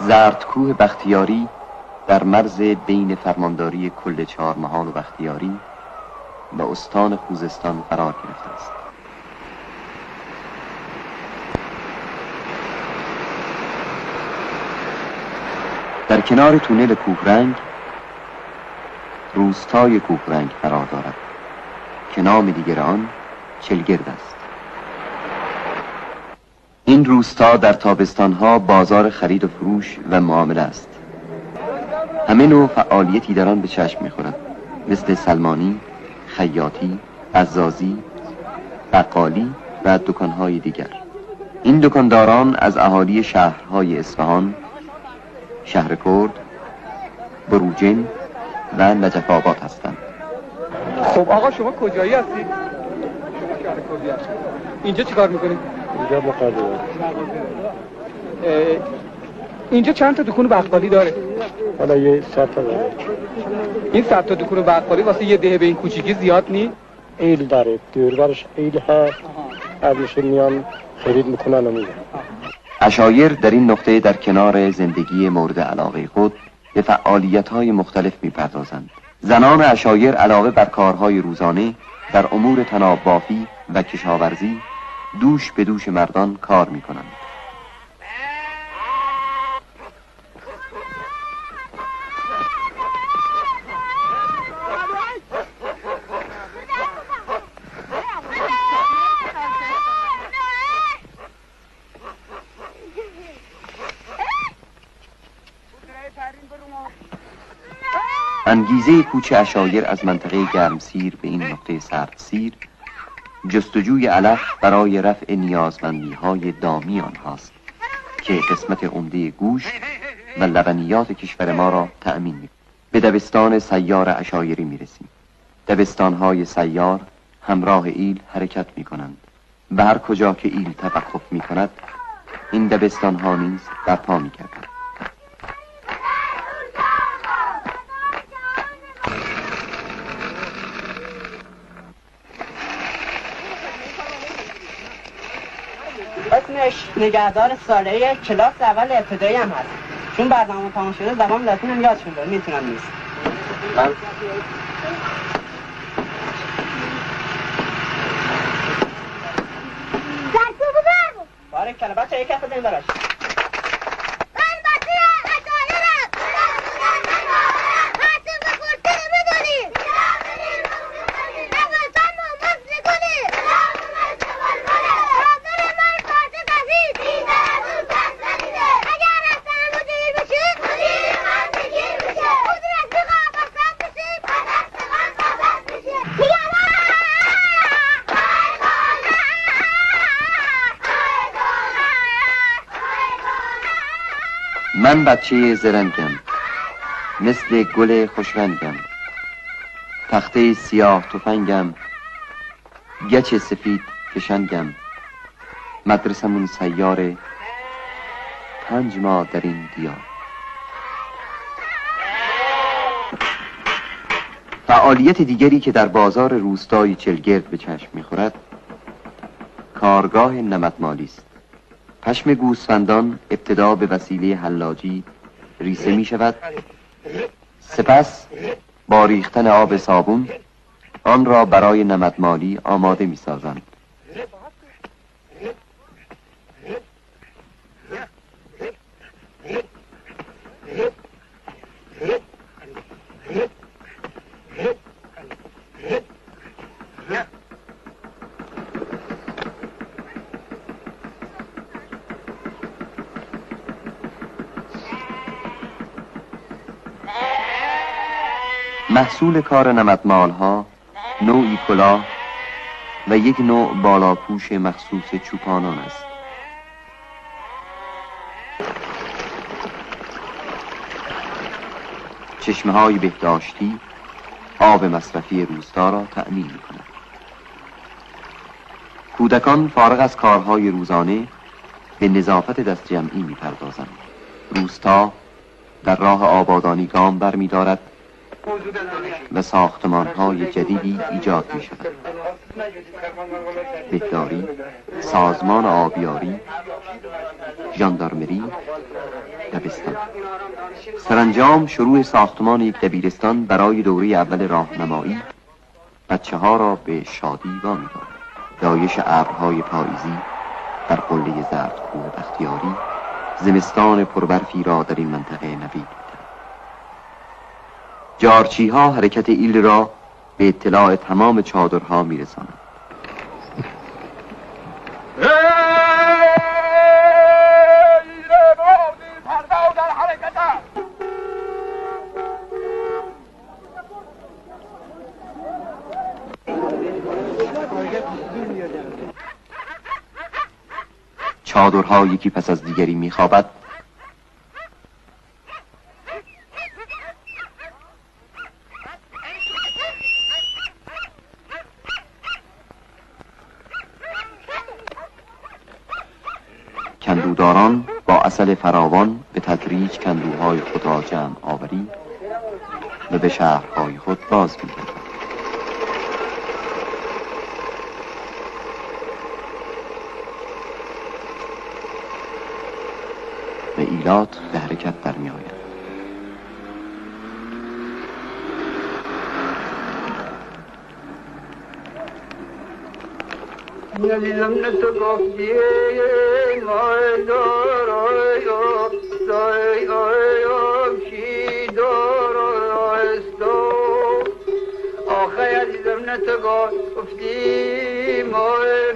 زردکوه بختیاری در مرز بین فرمانداری کل چهارمحال و بختیاری و استان خوزستان قرار گرفته است. در کنار تونل کوهرنگ روستای کوهرنگ قرار دارد که نام دیگر آن چلگرد است. این روستا در تابستانها بازار خرید و فروش و معامله است. همه نوع فعالیتی در آن به چشم می‌خورد، مثل سلمانی، خیاطی، عزازی، بقالی و دکان‌های دیگر. این دکانداران از اهالی شهرهای اصفهان، شهرکرد، بروجین و نجف آباد هستند. خب آقا شما کجایی هستید؟ شهرکردی هستید. اینجا چیکار می‌کنید؟ اینجا مقدمه. اینجا چند تا دکون بقالی داره؟ حالا یه 100 تا داره. این 100 تا دکون بقالی واسه یه دهه به این کوچیکی زیاد نی؟ ایل داره، دوربرش ایل هست. همیشه میان خرید میکنن و میرن. عشایر در این نقطه در کنار زندگی مورد علاقه خود به فعالیت‌های مختلف می‌پردازند. زنان عشایر علاوه بر کارهای روزانه در امور طناب بافی و کشاورزی دوش به دوش مردان کار می‌کنند. انگیزه کوچ عشایر از منطقه گرمسیر به این نقطه سردسیر جستجوی علف برای رفع نیازمندی‌های دامی آنهاست که قسمت عمده گوشت و لبنیات کشور ما را تأمین می‌کند. به دبستان سیار عشایری می‌رسیم. دبستان‌های سیار همراه ایل حرکت می‌کنند و هر کجا که ایل توقف می‌کند این دبستان‌ها نیز برپا می‌گردند. اسمش نگهدار ساله کلاس اول ابتدایی هم هست، چون برنامه تمام شده زبان لاتین هم یادشون داره، میتونم نیست. بارکلا بچه یک هفته دیم براش. من بچه زرنگم، مثل گل خوشرنگم، تخته سیاه تفنگم، گچ سفید کشنگم، مدرسمون سیاره 5 ماه در این دیار. فعالیت دیگری که در بازار روستای چلگرد به چشم می‌خورد کارگاه نمدمالی است. پشم گوسفندان ابتدا به وسیله حلاجی ریسه می شود، سپس با ریختن آب صابون آن را برای نمدمالی آماده می سازند. محصول کار نمدمال ها نوعی کلاه و یک نوع بالاپوش مخصوص چوپانان است. چشمه های بهداشتی آب مصرفی روستا را تأمین می کند. کودکان فارغ از کارهای روزانه به نظافت دست جمعی می پردازند. روستا در راه آبادانی گام بر می دارد و ساختمان‌های جدیدی ایجاد می‌شود. بهداری، سازمان آبیاری، ژاندارمری، دبستان. سرانجام شروع ساختمان یک دبیرستان برای دوره اول راهنمایی بچه‌ها را به شادی وامی دارد. دایش ابرهای پاییزی در قله زردکوه بختیاری زمستان پربرفی را در این منطقه نوید می‌دهد. جارچی‌ها حرکت ایل را به اطلاع تمام چادرها می‌رسانند. چادرها یکی پس از دیگری میخوابد. کندوداران با عسل فراوان به تدریج کندوهای خود را جمع آوری و به شهرهای خود باز می‌گردند. و ایلات به حرکت در می آید. ندیدم نتو گفتی مای دارایا دای آیا کی دارایا استو آخه ندیدم نتو گفتی مای